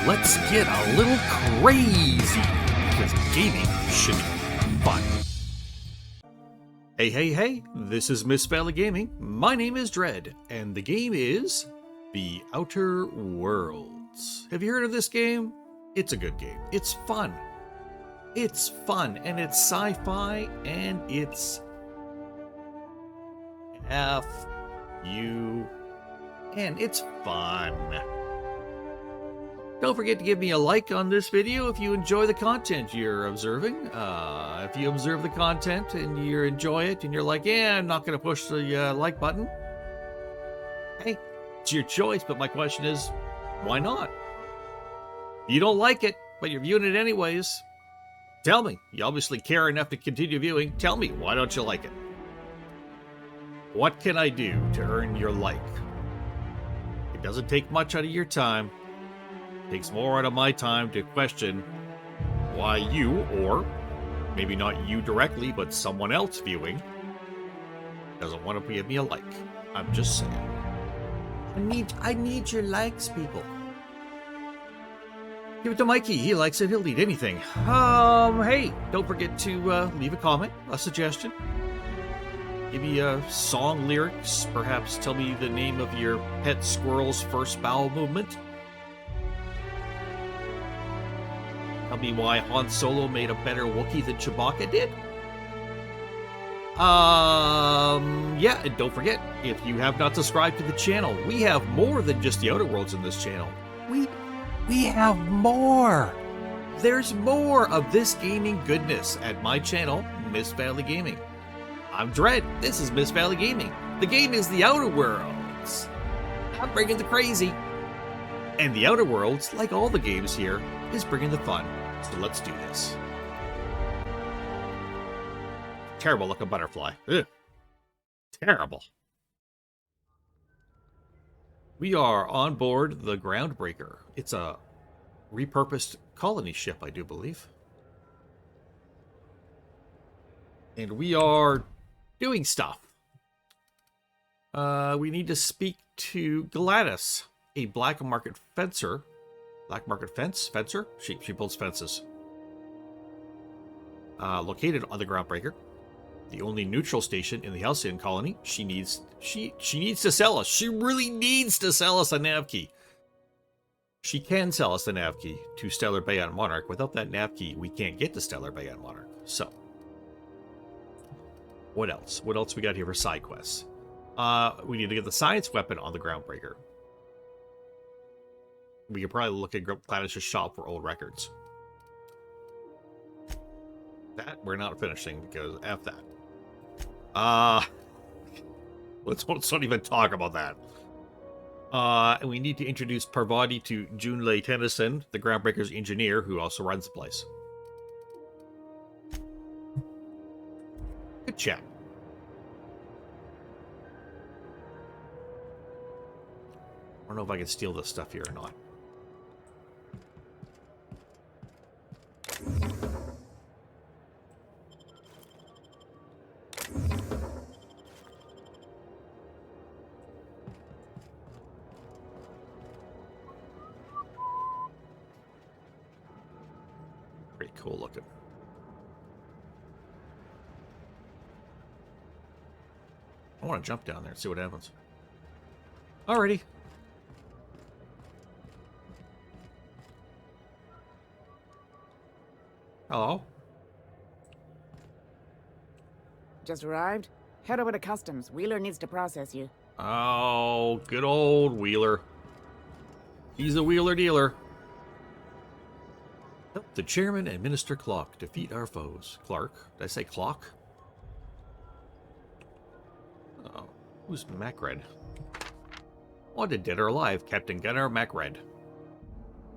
let's get a little crazy, because gaming should be fun. Hey, this is Meixsell Gaming. My name is Dredd, and the game is The Outer Worlds. Have you heard of this game? It's a good game. It's fun. It's fun, and it's sci-fi, and it's and it's fun. Don't forget to give me a like on this video if you enjoy the content you're observing. If you observe the content and you enjoy it and you're like, yeah, I'm not going to push the like button. Hey, it's your choice, but my question is, why not? You don't like it, but you're viewing it anyways. Tell me. You obviously care enough to continue viewing. Tell me, why don't you like it? What can I do to earn your like? It doesn't take much out of your time. It takes more out of my time to question why you, or maybe not you directly, but someone else viewing, doesn't want to give me a like. I'm just saying. I need your likes, people. Give it to Mikey. He likes it. He'll eat anything. Hey, don't forget to leave a comment, a suggestion. Give me song lyrics. Perhaps tell me the name of your pet squirrel's first bowel movement. Tell me why Han Solo made a better Wookiee than Chewbacca did. Yeah, and don't forget, if you have not subscribed to the channel, we have more than just the Outer Worlds in this channel. We have more. There's more of this gaming goodness at my channel, Meixsell Gaming. I'm Dredd. This is Meixsell Gaming. The game is The Outer Worlds. I'm bringing the crazy. And The Outer Worlds, like all the games here, is bringing the fun. So let's do this. Terrible looking butterfly. Ugh. Terrible. We are on board the Groundbreaker. It's a repurposed colony ship, I do believe. And we are doing stuff. We need to speak to Gladys, a black market fencer. Black market fencer? She builds fences. Located on the Groundbreaker, the only neutral station in the Halcyon colony. She needs to sell us. She really needs to sell us a nav key. She can sell us the nav key to Stellar Bayon Monarch. Without that nav key, we can't get to Stellar Bayon Monarch. So, what else? What else we got here for side quests? We need to get the science weapon on the Groundbreaker. We could probably look at Gladys' shop for old records. That we're not finishing because F that. Let's don't even talk about that. And we need to introduce Parvati to Junlei Tennyson, the Groundbreaker's engineer, who also runs the place. Good chat. I don't know if I can steal this stuff here or not. Pretty cool looking. I want to jump down there and see what happens. Alrighty. Hello? Just arrived? Head over to customs. Wheeler needs to process you. Oh, good old Wheeler. He's a Wheeler dealer. Help the chairman and Minister Clock defeat our foes. Clark? Did I say Clock? Oh, who's Macred? Wanted dead or alive, Captain Gunnar Macred.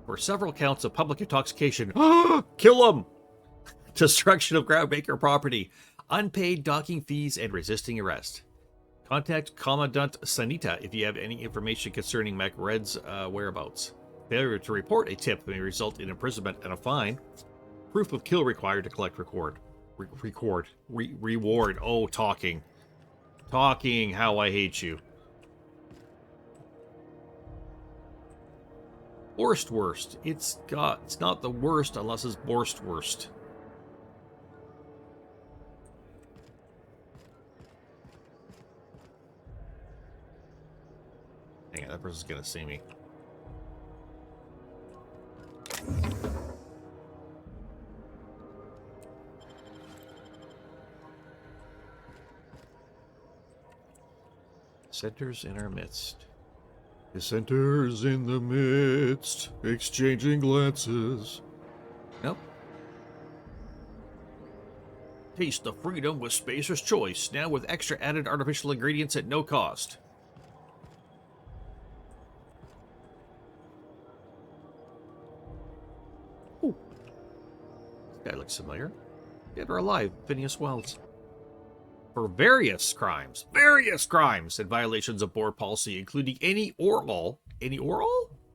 For several counts of public intoxication. Kill him! Destruction of Groundbreaker property. Unpaid docking fees and resisting arrest. Contact Commandant Sanita if you have any information concerning Macred's whereabouts. Failure to report a tip may result in imprisonment and a fine. Proof of kill required to collect reward. Oh, talking. Talking, how I hate you. Borstwurst. It's not the worst unless it's Borstwurst. Hang on, that person's gonna see me. Dissenters in our midst. Dissenters in the midst, exchanging glances. Nope. Taste the freedom with Spacer's Choice, now with extra added artificial ingredients at no cost. Ooh. This guy looks familiar. Dead or alive, Phineas Wells. For various crimes and violations of board policy, including any or all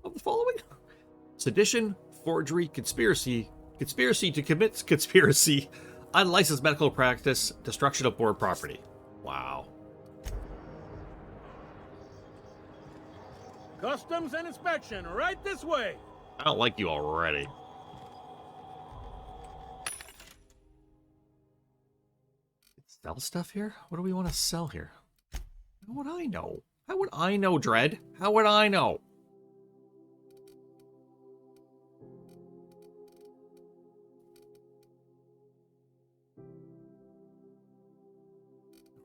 of the following: sedition, forgery, conspiracy to commit conspiracy, unlicensed medical practice, destruction of board property. Wow. Customs and inspection, right this way. I don't like you already. Sell stuff here? What do we want to sell here? How would I know? How would I know, Dredd? How would I know?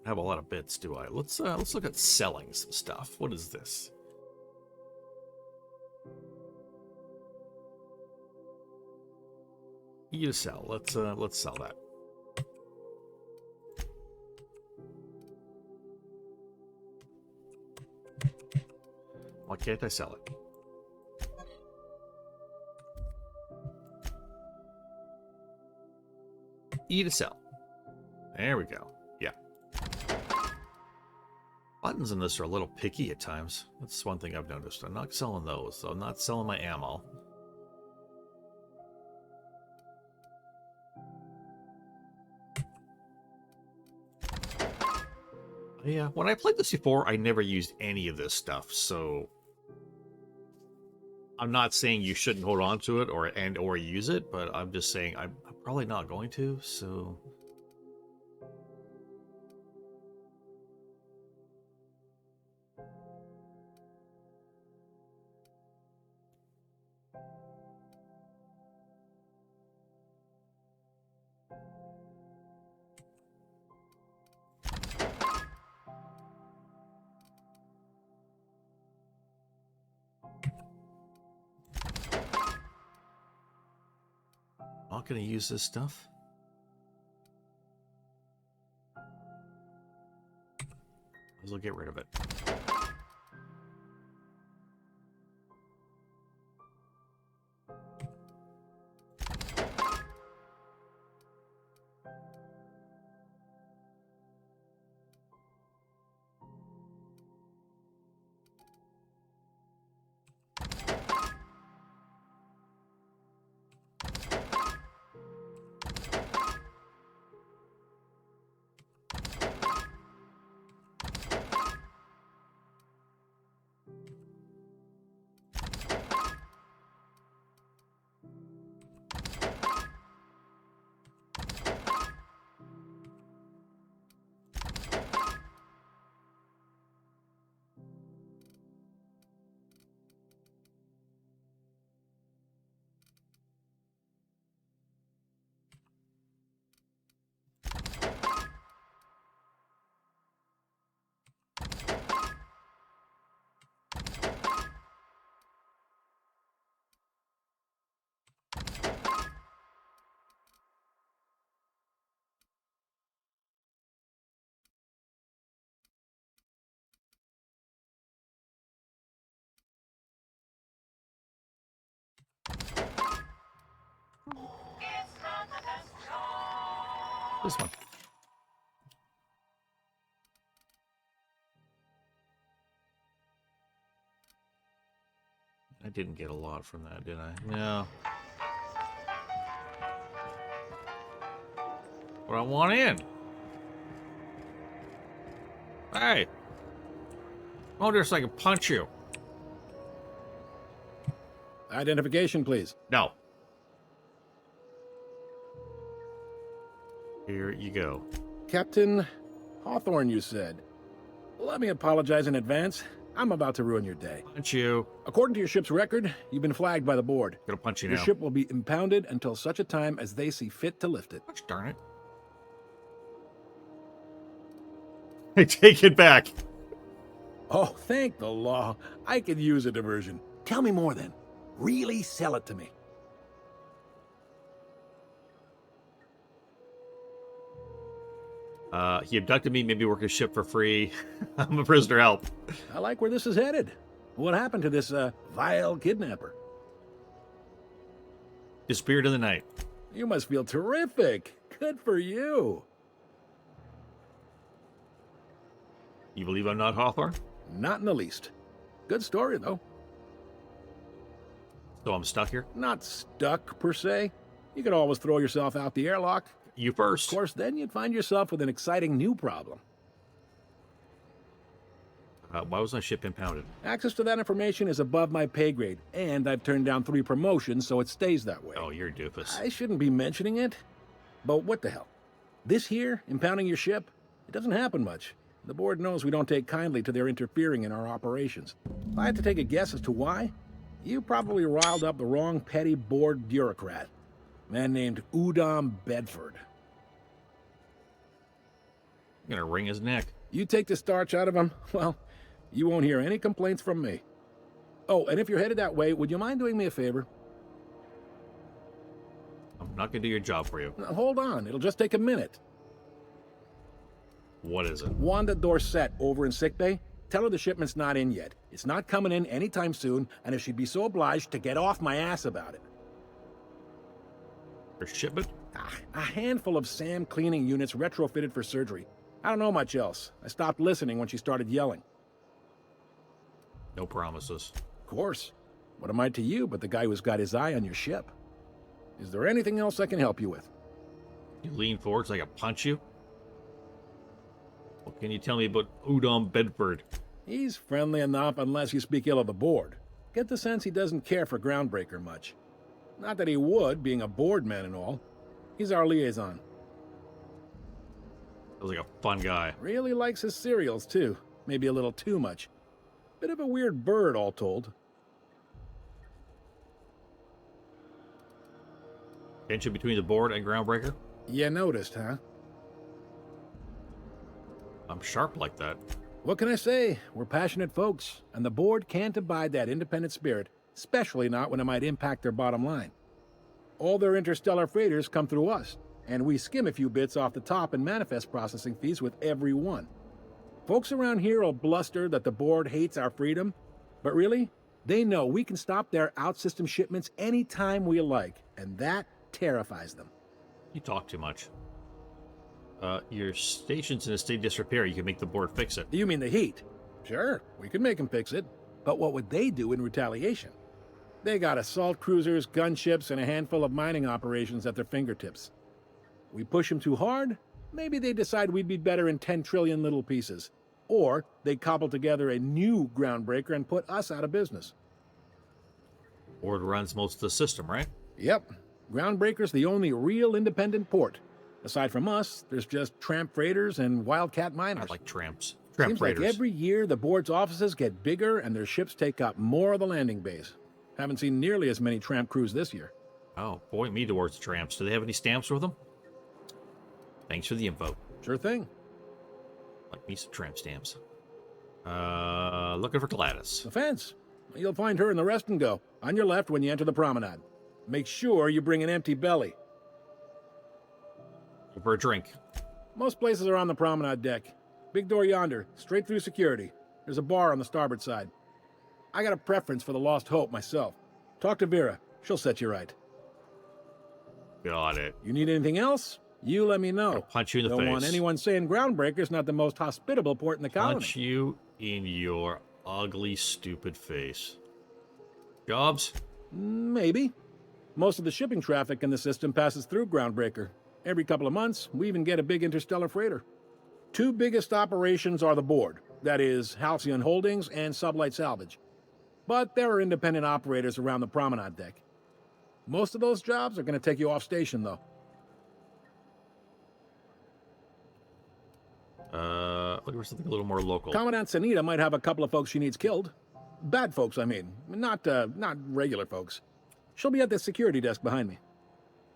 I have a lot of bits, do I? Let's look at selling some stuff. What is this? You sell. Let's sell that. Why can't I sell it? E to sell. There we go. Yeah. Buttons in this are a little picky at times. That's one thing I've noticed. I'm not selling those, so I'm not selling my ammo. Yeah, when I played this before, I never used any of this stuff, so I'm not saying you shouldn't hold on to it or use it, but I'm just saying I'm probably not going to, so... Not going to use this stuff. Might as well get rid of it. This one. I didn't get a lot from that, did I? No. But I want in. Hey. Come on here so I can punch you. Identification, please. No. Here you go. Captain Hawthorne, you said. Let me apologize in advance. I'm about to ruin your day. Punch you. According to your ship's record, you've been flagged by the board. Gonna punch you Your now. ship will be impounded until such a time as they see fit to lift it. Gosh darn it. I take it back. Oh, thank the law. I could use a diversion. Tell me more then. Really sell it to me. He abducted me, made me work his ship for free. I'm a prisoner help. I like where this is headed. What happened to this, vile kidnapper? Disappeared in the night. You must feel terrific. Good for you. You believe I'm not Hawthorne? Not in the least. Good story, though. So I'm stuck here? Not stuck, per se. You could always throw yourself out the airlock. You first. Of course, then you'd find yourself with an exciting new problem. Why was my ship impounded? Access to that information is above my pay grade, and I've turned down 3 promotions, so it stays that way. Oh, you're a doofus. I shouldn't be mentioning it, but what the hell? This here, impounding your ship, it doesn't happen much. The board knows we don't take kindly to their interfering in our operations. If I had to take a guess as to why, you probably riled up the wrong petty board bureaucrat. A man named Udom Bedford. I'm gonna wring his neck. You take the starch out of him, well, you won't hear any complaints from me. Oh, and if you're headed that way, would you mind doing me a favor? I'm not gonna do your job for you. Now, hold on, it'll just take a minute. What is it? Wanda Dorset over in sickbay. Tell her the shipment's not in yet. It's not coming in anytime soon, and if she'd be so obliged to get off my ass about it. Your shipment? A handful of SAM cleaning units retrofitted for surgery. I don't know much else. I stopped listening when she started yelling. No promises. Of course. What am I to you but the guy who's got his eye on your ship? Is there anything else I can help you with? You lean forward so I can punch you? What can you tell me about Udom Bedford? He's friendly enough unless you speak ill of the board. Get the sense he doesn't care for Groundbreaker much. Not that he would, being a board man and all. He's our liaison. Sounds like a fun guy. Really likes his cereals, too. Maybe a little too much. Bit of a weird bird, all told. Tension between the board and Groundbreaker? You noticed, huh? I'm sharp like that. What can I say? We're passionate folks, and the board can't abide that independent spirit, especially not when it might impact their bottom line. All their interstellar freighters come through us, and we skim a few bits off the top in manifest processing fees with every one. Folks around here will bluster that the board hates our freedom, but really, they know we can stop their out-system shipments anytime we like, and that terrifies them. You talk too much. Your station's in a state of disrepair. You can make the board fix it. You mean the heat? Sure, we can make them fix it, but what would they do in retaliation? They got assault cruisers, gunships, and a handful of mining operations at their fingertips. We push them too hard, maybe they decide we'd be better in 10 trillion little pieces. Or they cobble together a new Groundbreaker and put us out of business. Board runs most of the system, right? Yep. Groundbreaker's the only real independent port. Aside from us, there's just tramp freighters and wildcat miners. I like tramps. Tramp Seems freighters. like every year the board's offices get bigger and their ships take up more of the landing base. Haven't seen nearly as many tramp crews this year. Oh, point me towards the tramps. Do they have any stamps with them? Thanks for the info. Sure thing. Like me some tramp stamps. Looking for Gladys. The fence. You'll find her in the rest and go, on your left when you enter the promenade. Make sure you bring an empty belly. For a drink. Most places are on the promenade deck. Big door yonder, straight through security. There's a bar on the starboard side. I got a preference for the Lost Hope myself. Talk to Vera. She'll set you right. Got it. You need anything else? You let me know. I'll punch you in the Don't face. want anyone saying Groundbreaker's not the most hospitable port in the colony. Punch you in your ugly, stupid face. Jobs? Maybe. Most of the shipping traffic in the system passes through Groundbreaker. Every couple of months, we even get a big interstellar freighter. 2 biggest operations are the board. That is, Halcyon Holdings and Sublight Salvage. But there are independent operators around the promenade deck. Most of those jobs are going to take you off station, though. Looking for something a little more local. Commandant Sanita might have a couple of folks she needs killed. Bad folks, I mean. Not regular folks. She'll be at the security desk behind me.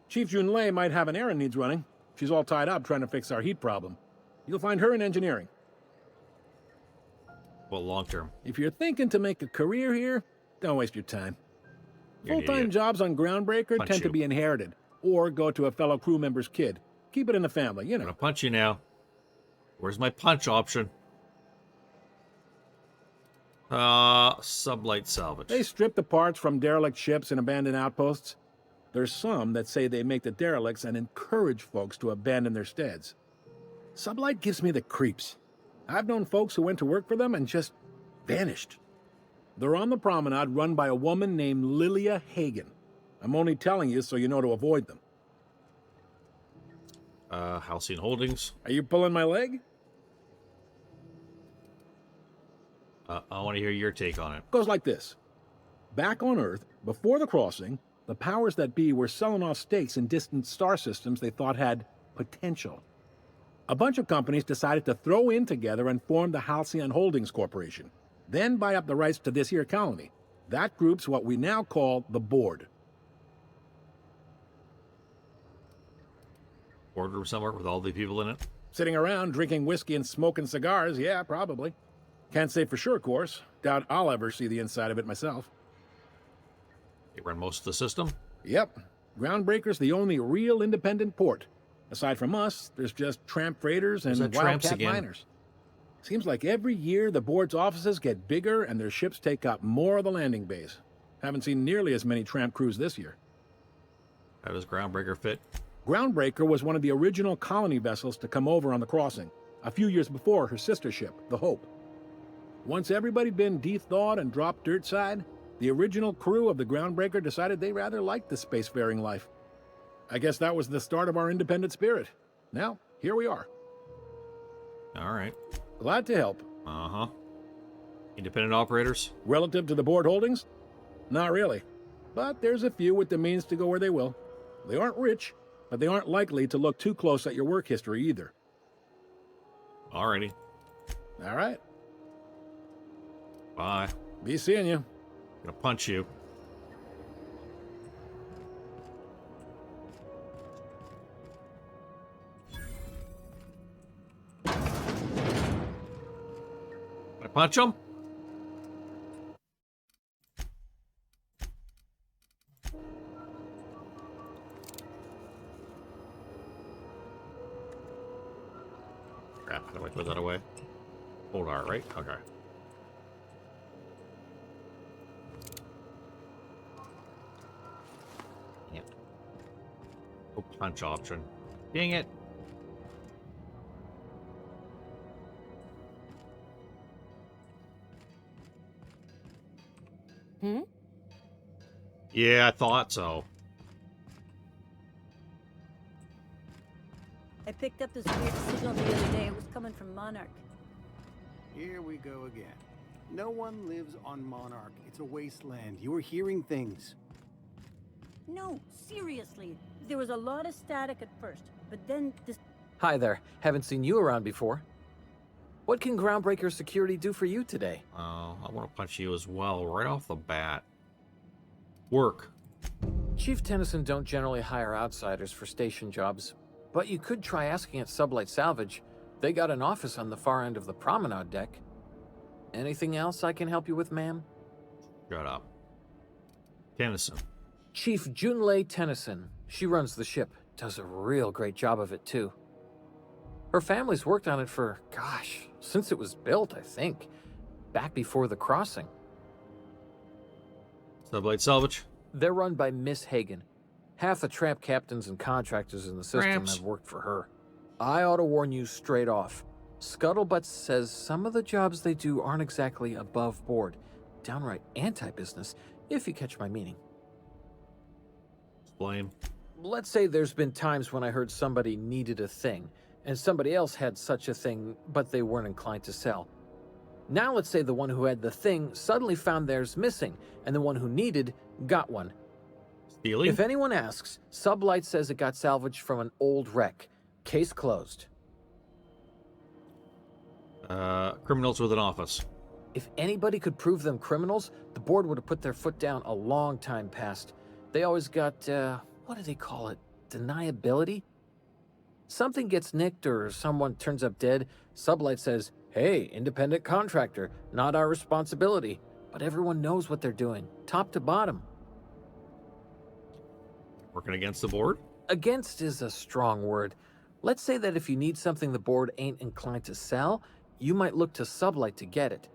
Chief Junlei might have an errand needs running. She's all tied up trying to fix our heat problem. You'll find her in engineering. Well, long term. If you're thinking to make a career here, don't waste your time. You're an Full-time idiot. jobs on Groundbreaker Punch tend to you. be inherited, or go to a fellow crew member's kid. Keep it in the family, you I'm know. gonna punch you now. Where's my punch option? Sublight salvage. They strip the parts from derelict ships and abandoned outposts. There's some that say they make the derelicts and encourage folks to abandon their steads. Sublight gives me the creeps. I've known folks who went to work for them and just vanished. They're on the promenade run by a woman named Lilia Hagen. I'm only telling you so you know to avoid them. Halcyon Holdings. Are you pulling my leg? I want to hear your take on it. Goes like this. Back on Earth, before the crossing, the powers that be were selling off stakes in distant star systems they thought had potential. A bunch of companies decided to throw in together and form the Halcyon Holdings Corporation, then buy up the rights to this here colony. That group's what we now call the Board. Boardroom somewhere with all the people in it. Sitting around drinking whiskey and smoking cigars, yeah, probably. Can't say for sure, of course. Doubt I'll ever see the inside of it myself. They run most of the system. Yep. Groundbreaker's the only real independent port. Aside from us, there's just tramp freighters and There's that tramps wildcat again. miners. Seems like every year the board's offices get bigger and their ships take up more of the landing base. Haven't seen nearly as many tramp crews this year. How does Groundbreaker fit? Groundbreaker was one of the original colony vessels to come over on the crossing, a few years before her sister ship, the Hope. Once everybody'd been de-thawed and dropped dirt side, the original crew of the Groundbreaker decided they rather liked the spacefaring life. I guess that was the start of our independent spirit. Now, here we are. All right. Glad to help. Uh-huh. Independent operators? Relative to the board holdings? Not really. But there's a few with the means to go where they will. They aren't rich, but they aren't likely to look too close at your work history either. Alrighty. All right. Bye. Be seeing you. Gonna punch you. Can I punch him? Crap, how do I put that away? Hold R, right? Okay. Yep. Oh, punch option. Dang it. Hmm? Yeah, I thought so. I picked up this weird signal the other day. It was coming from Monarch. Here we go again. No one lives on Monarch. It's a wasteland. You are hearing things. No, seriously. There was a lot of static at first, but then this... Hi there. Haven't seen you around before. What can Groundbreaker Security do for you today? I want to punch you as well, right off the bat. Work. Chief Tennyson don't generally hire outsiders for station jobs, but you could try asking at Sublight Salvage. They got an office on the far end of the promenade deck. Anything else I can help you with, ma'am? Shut up. Tennyson. Chief Junlei Tennyson. She runs the ship. Does a real great job of it, too. Her family's worked on it for, gosh, since it was built, I think. Back before the crossing. Sublight Salvage. They're run by Miss Hagen. Half the tramp captains and contractors in the system Tramps. have worked for her. I ought to warn you straight off. Scuttlebutt says some of the jobs they do aren't exactly above board. Downright anti-business, if you catch my meaning. Explain. Let's say there's been times when I heard somebody needed a thing, and somebody else had such a thing, but they weren't inclined to sell. Now let's say the one who had the thing suddenly found theirs missing, and the one who needed got one. Stealing? If anyone asks, Sublight says it got salvaged from an old wreck. Case closed. Criminals with an office. If anybody could prove them criminals, the board would have put their foot down a long time past. They always got, what do they call it? Deniability? Something gets nicked or someone turns up dead, Sublight says, hey, independent contractor, not our responsibility. But everyone knows what they're doing, top to bottom. Working against the board? Against is a strong word. Let's say that if you need something the board ain't inclined to sell, you might look to Sublight to get it.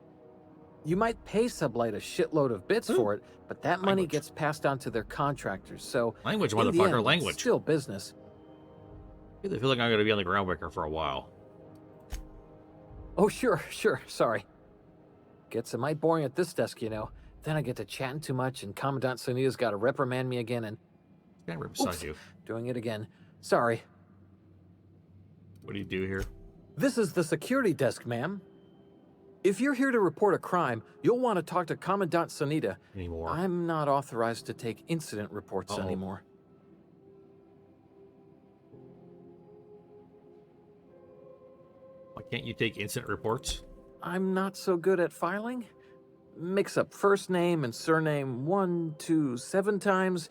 You might pay Sublight a shitload of bits for it, but that money gets passed on to their contractors, so... Language, in the motherfucker, end, language. It's still business. I feel like I'm going to be on the Groundbreaker for a while. Oh, sure, sorry. Gets a mite boring at this desk, you know. Then I get to chatting too much, and Commandant Sonita's got to reprimand me again, and... Stand right beside Oops, you. doing it again. Sorry. What do you do here? This is the security desk, ma'am. If you're here to report a crime, you'll want to talk to Commandant Sonita. Anymore. I'm not authorized to take incident reports anymore. Why can't you take incident reports? I'm not so good at filing. Mix up first name and surname 1, 2, 7 times.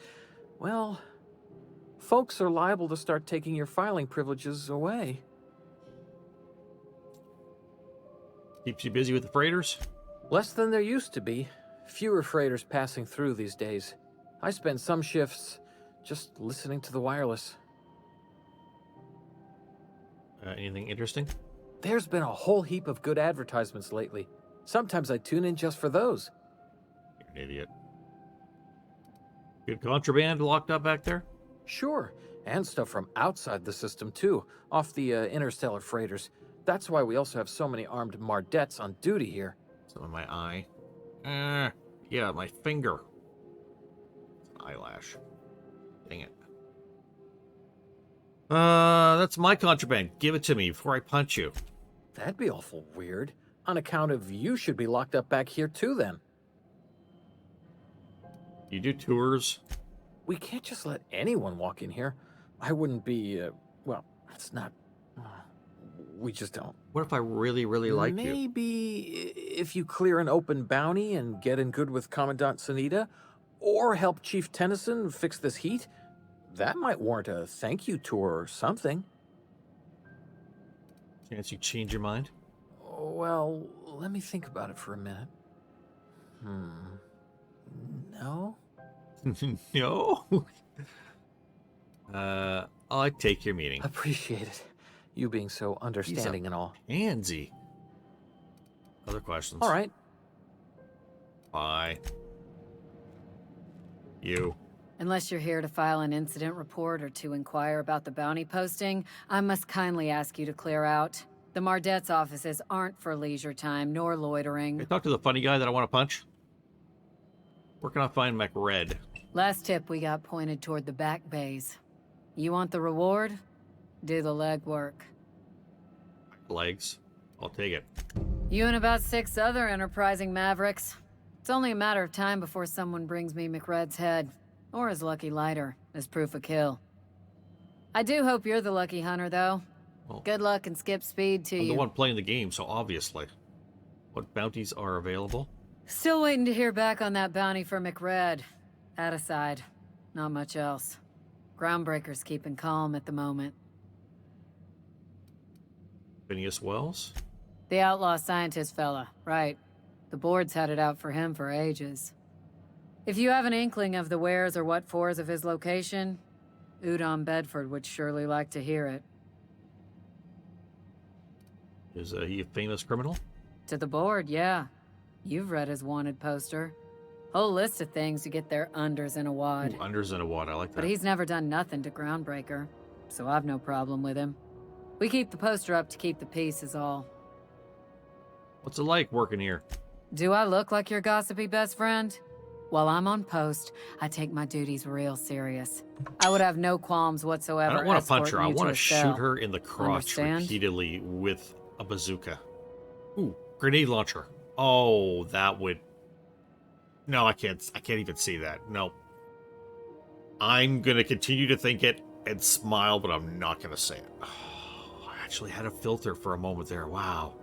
Well, folks are liable to start taking your filing privileges away. Keeps you busy with the freighters? Less than there used to be. Fewer freighters passing through these days. I spend some shifts just listening to the wireless. Anything interesting? There's been a whole heap of good advertisements lately. Sometimes I tune in just for those. You're an idiot. Good contraband locked up back there? Sure, and stuff from outside the system too, off the interstellar freighters. That's why we also have so many armed Mardettes on duty here. Some in my eye. Yeah, my finger. Eyelash. Dang it. That's my contraband. Give it to me before I punch you. That'd be awful weird. On account of you should be locked up back here too then. You do tours? We can't just let anyone walk in here. I wouldn't be, well, that's not... we just don't. What if I really, really like you? Maybe if you clear an open bounty and get in good with Commandant Sonita, or help Chief Tennyson fix this heat, that might warrant a thank you tour or something. Chance you change your mind? Well, let me think about it for a minute. No? No? I'll take your meaning. Appreciate it. You being so understanding and all. Pansy. Other questions? All right. Bye. You. Unless you're here to file an incident report or to inquire about the bounty posting, I must kindly ask you to clear out. The Mardette's offices aren't for leisure time nor loitering. Hey, talk to the funny guy that I want to punch. Where can I find McRed? Last tip we got pointed toward the back bays. You want the reward? Do the legwork. Legs. I'll take it. You and about 6 other enterprising mavericks. It's only a matter of time before someone brings me McRed's head. Or his lucky lighter, as proof of kill. I do hope you're the lucky hunter, though. Well, good luck and skip speed to I'm you. the one playing the game, so obviously. What bounties are available? Still waiting to hear back on that bounty for McRed. That aside, not much else. Groundbreaker's keeping calm at the moment. Phineas Wells? The outlaw scientist fella, right. The board's had it out for him for ages. If you have an inkling of the wheres or what fors of his location, Udon Bedford would surely like to hear it. Is he a famous criminal? To the board, yeah. You've read his wanted poster. Whole list of things to get their unders in a wad. Ooh, unders in a wad, I like that. But he's never done nothing to Groundbreaker, so I've no problem with him. We keep the poster up to keep the peace is all. What's it like working here? Do I look like your gossipy best friend? While I'm on post, I take my duties real serious. I would have no qualms whatsoever. I don't want to punch her. I want to shoot her in the crotch Understand? repeatedly with a bazooka. Ooh, grenade launcher. Oh, that would... No, I can't even see that. No. I'm going to continue to think it and smile, but I'm not going to say it. Oh, I actually had a filter for a moment there. Wow.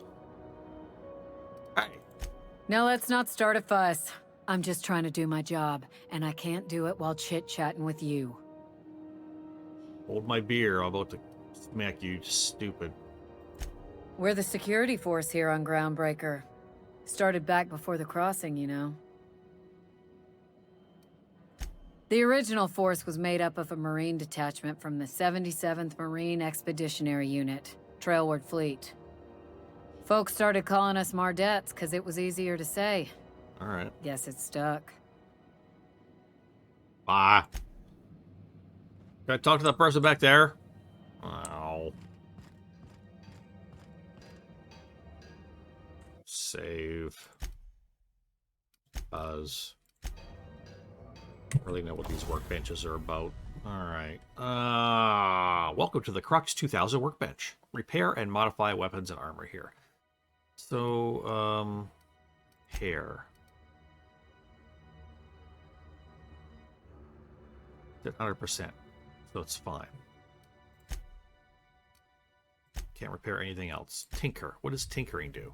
Hey. Now let's not start a fuss. I'm just trying to do my job, and I can't do it while chit-chatting with you. Hold my beer. I'm about to smack you, stupid. We're the security force here on Groundbreaker. Started back before the crossing, you know. The original force was made up of a Marine detachment from the 77th Marine Expeditionary Unit, Trailward Fleet. Folks started calling us Mardettes because it was easier to say. All right. Guess it stuck. Ah. Can I talk to that person back there? Oh. Save. Buzz. Don't really know what these workbenches are about. Alright. Welcome to the Crux 2000 workbench. Repair and modify weapons and armor here. So, hair. At 100%. So it's fine. Can't repair anything else. Tinker. What does tinkering do?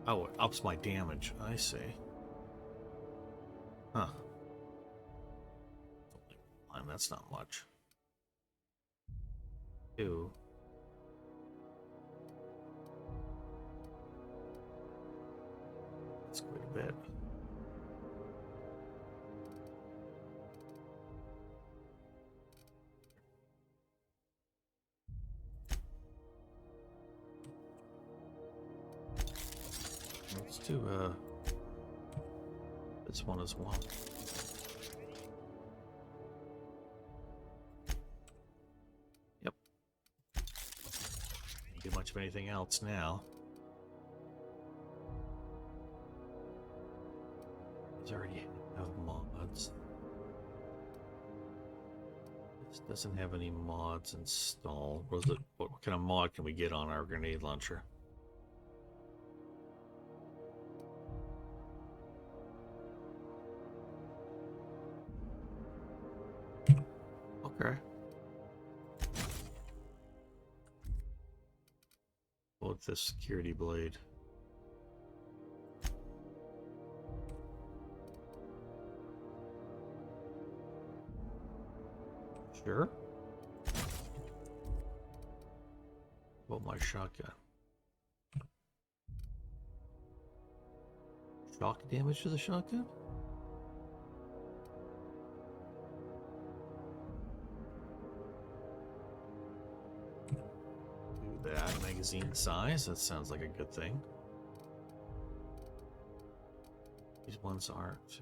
Oh, it ups my damage. I see. Huh. That's not much. Ew. That's quite a bit. Let's do this one as well. Yep. Can't do much of anything else now. These already have mods. This doesn't have any mods installed. What kind of mod can we get on our grenade launcher? Okay. Well, this security blade. Sure. Well, my shotgun. Shock damage to the shotgun? Do that. Magazine size. That sounds like a good thing. These ones aren't.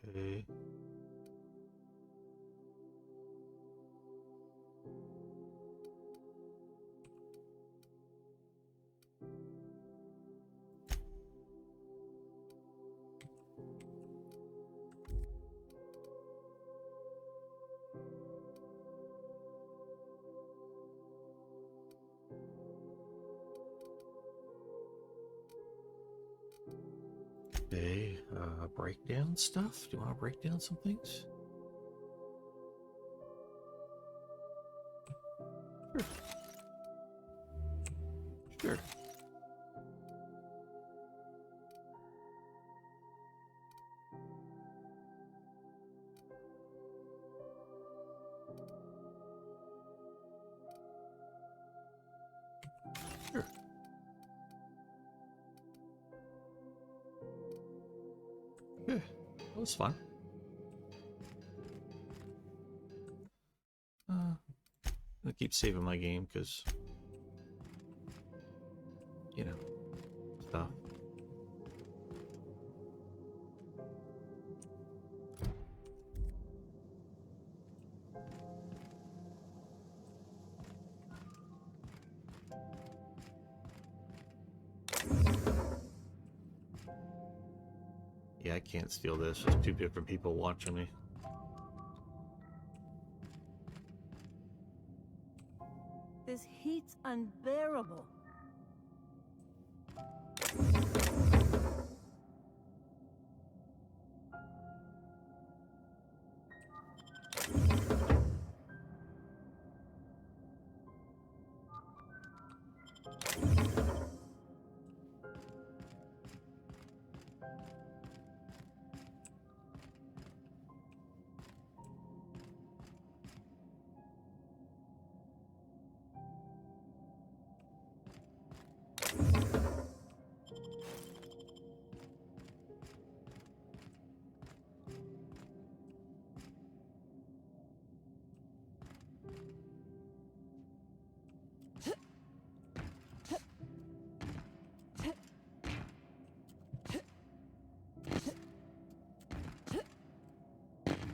Okay. Okay, breakdown stuff. Do you want to break down some things? Sure. Sure. Sure. Yeah, that was fun. I'll keep saving my game because, you know, stuff. Yeah, I can't steal this. There's two different people watching me. This heat's unbearable.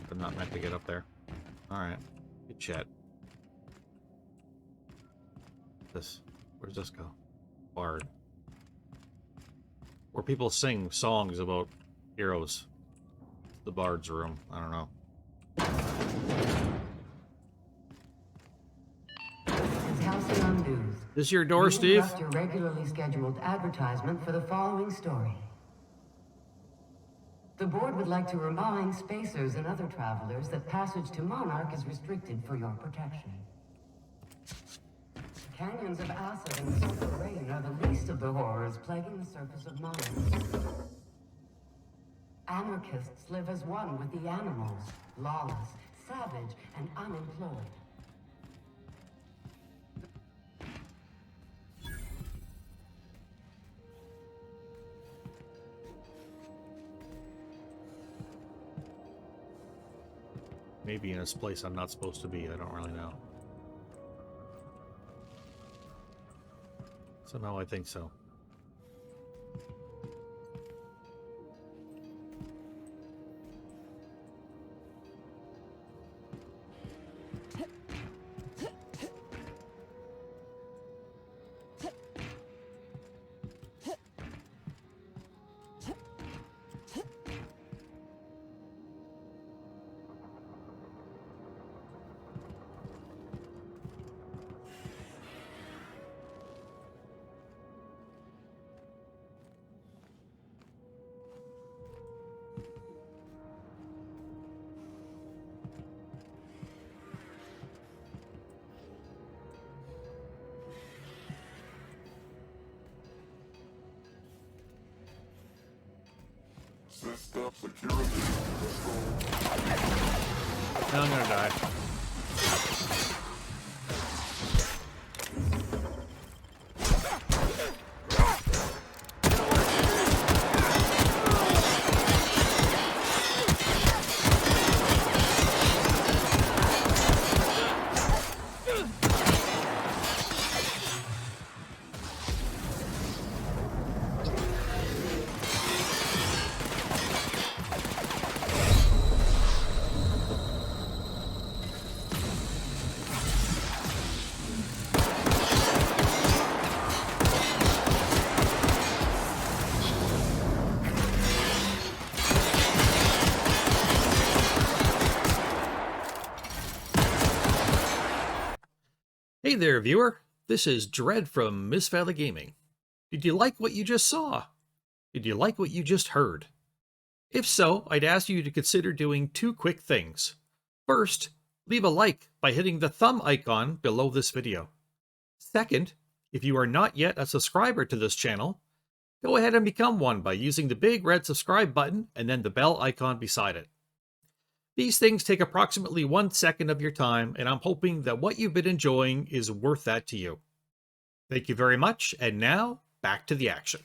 I'm not meant to get up there. Alright. Good chat. Where's this go? Bard. Where people sing songs about heroes. The Bard's room. I don't know. It's Halcyon News. This your door, We Steve? interrupt your regularly scheduled advertisement for the following story. The board would like to remind spacers and other travelers that passage to Monarch is restricted for your protection. Canyons of acid and sulfur rain are the least of the horrors plaguing the surface of Monarch. Anarchists live as one with the animals, lawless, savage, and unemployed. Maybe in this place I'm not supposed to be. I don't really know. Somehow I think so. System security. Now I'm gonna die. Hey there, viewer. This is Dredd from Meixsell Gaming. Did you like what you just saw? Did you like what you just heard? If so, I'd ask you to consider doing two quick things. First, leave a like by hitting the thumb icon below this video. Second, if you are not yet a subscriber to this channel, go ahead and become one by using the big red subscribe button and then the bell icon beside it. These things take approximately 1 second of your time, and I'm hoping that what you've been enjoying is worth that to you. Thank you very much, and now, back to the action.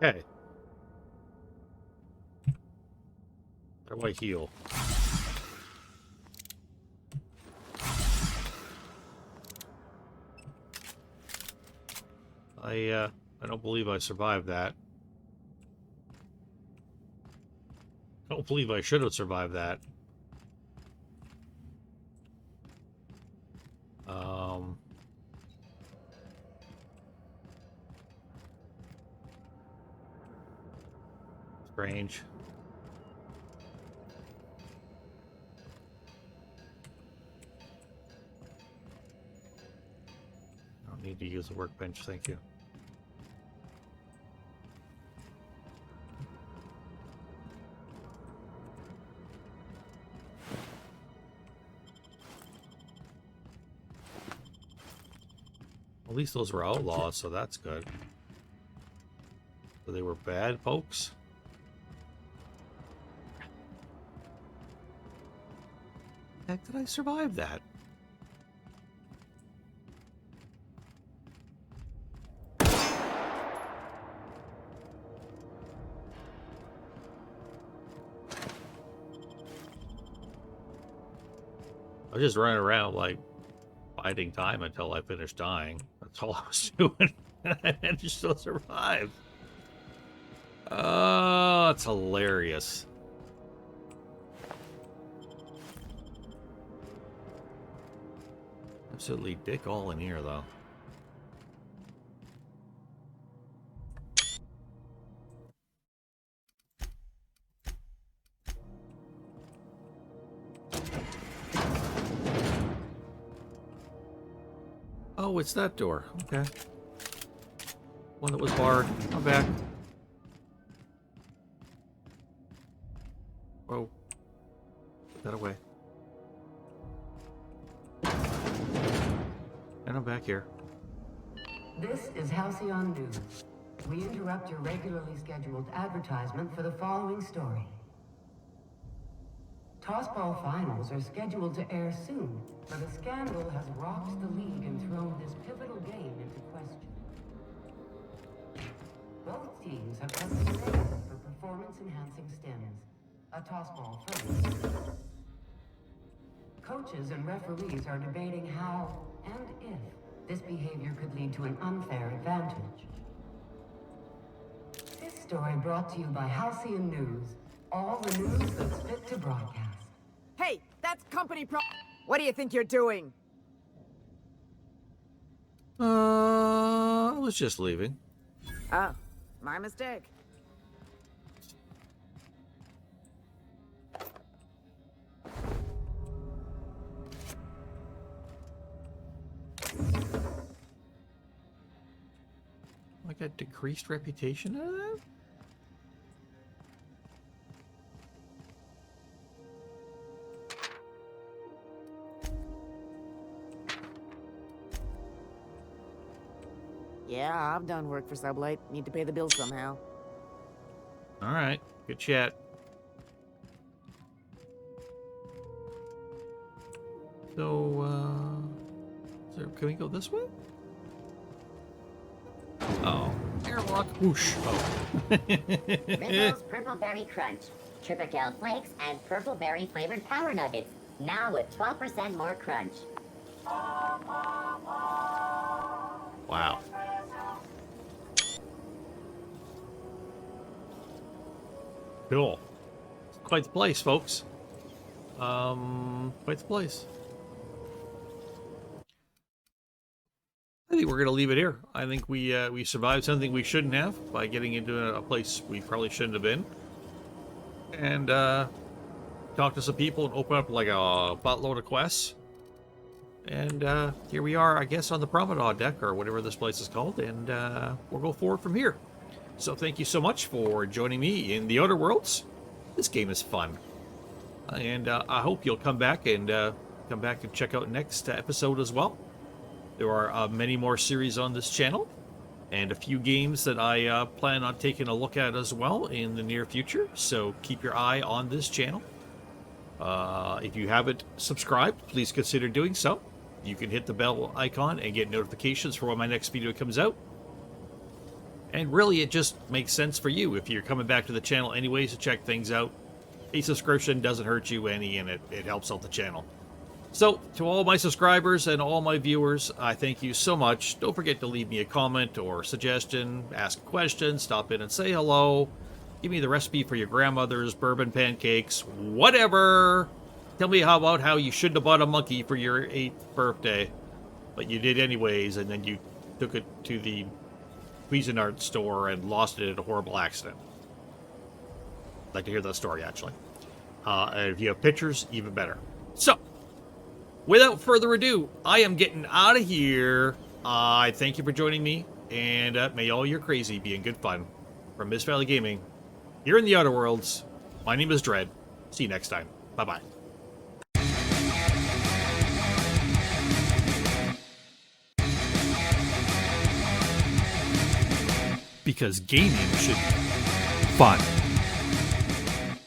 Okay. How do I heal? I don't believe I survived that. don't believe I should have survived that. Strange. I don't need to use a workbench, thank you. At least those were outlaws, so that's good. So they were bad folks? How the heck did I survive that? I was just running around like biding time until I finished dying. That's all I was doing. And I managed to survive. Oh, it's hilarious. Absolutely dick all in here, though. Oh, it's that door. Okay. One that was barred. I'm back. Whoa. Put that away. And I'm back here. This is Halcyon News. We interrupt your regularly scheduled advertisement for the following story. Tossball finals are scheduled to air soon, but a scandal has rocked the league and thrown this pivotal game into question. Both teams have tested negative for performance-enhancing stims. A tossball first. Coaches and referees are debating how and if this behavior could lead to an unfair advantage. This story brought to you by Halcyon News. All the news that's fit to broadcast. Hey, that's company What do you think you're doing? I was just leaving. Oh, my mistake. I got decreased reputation out of that? Yeah, I've done work for Sublight. Need to pay the bills somehow. Alright, good chat. So, can we go this way? Oh, airlock, whoosh. Oh. Mixell's Purple Berry Crunch, Triple Flakes, and Purple Berry flavored Power Nuggets, now with 12% more crunch. Wow. Cool. Quite the place, folks. Quite the place. I think we're gonna leave it here. I think we survived something we shouldn't have by getting into a place we probably shouldn't have been, and talk to some people and open up like a buttload of quests. And here we are, I guess, on the promenade deck or whatever this place is called, and we'll go forward from here. So thank you so much for joining me in the Outer Worlds. This game is fun, and I hope you'll come back and check out next episode as well. There are many more series on this channel, and a few games that I plan on taking a look at as well in the near future. So keep your eye on this channel. If you haven't subscribed, please consider doing so. You can hit the bell icon and get notifications for when my next video comes out. And really, it just makes sense for you if you're coming back to the channel anyways to check things out. A subscription doesn't hurt you any, and it helps out the channel. So, to all my subscribers and all my viewers, I thank you so much. Don't forget to leave me a comment or suggestion, ask a question, stop in and say hello. Give me the recipe for your grandmother's bourbon pancakes. Whatever. Tell me about how you shouldn't have bought a monkey for your 8th birthday, but you did anyways, and then you took it to the Cuisinart store and lost it in a horrible accident. I'd like to hear that story, actually. And if you have pictures, even better. So, without further ado, I am getting out of here. I thank you for joining me, and may all your crazy be in good fun. From Mist Valley Gaming, here in the Outer Worlds, my name is Dredd. See you next time. Bye-bye. Because gaming should be fun.